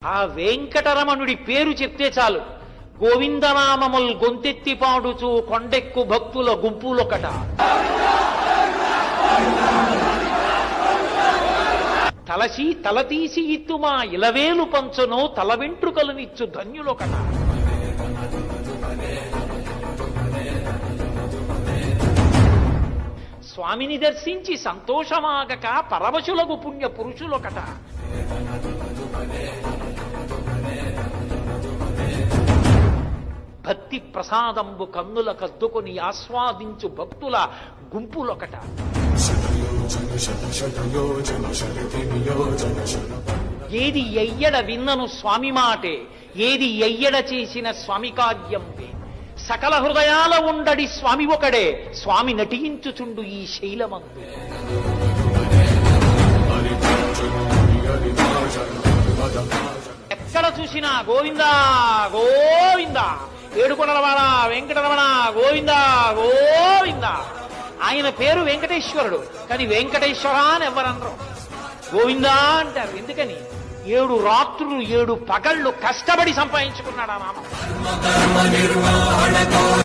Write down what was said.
ఆ వెంకటరమణుడి పేరు చెప్తే చాలు, గోవిందనామముల్ గొంతెత్తి పాడుచు కొండెక్కు భక్తుల గుంపులొకట. తలసి తలతీసి ఇత్తుమా ఇలవేలు పంచును తల వెంట్రుకలునిచ్చు ధన్యులొకట. స్వామిని దర్శించి సంతోషమాగక పరవశులకు పుణ్య పురుషులొకట. భక్తి ప్రసాదంబు కన్నుల కద్దుకొని ఆస్వాదించు భక్తుల గుంపులొకట. ఏది ఎయ్యడ విన్నను స్వామి మాటే, ఏది ఎయ్యడ చేసిన స్వామి కార్యంబే. సకల హృదయాల ఉండడి స్వామి ఒకడే, స్వామి నటించుచుండు ఈ శైలమందు. ఎక్కడ చూసినా గోవిందా గోవిందా, ఏడుకొండలవాడ వెంకటరమణ గోవిందా గోవిందా. ఆయన పేరు వెంకటేశ్వరుడు, కానీ వెంకటేశ్వర అని ఎవరనరు, గోవిందా అంటారు. ఎందుకని? 7 రాత్రులు 7 పగళ్ళు కష్టపడి సంపాదించుకున్నాడు ఆ నామం.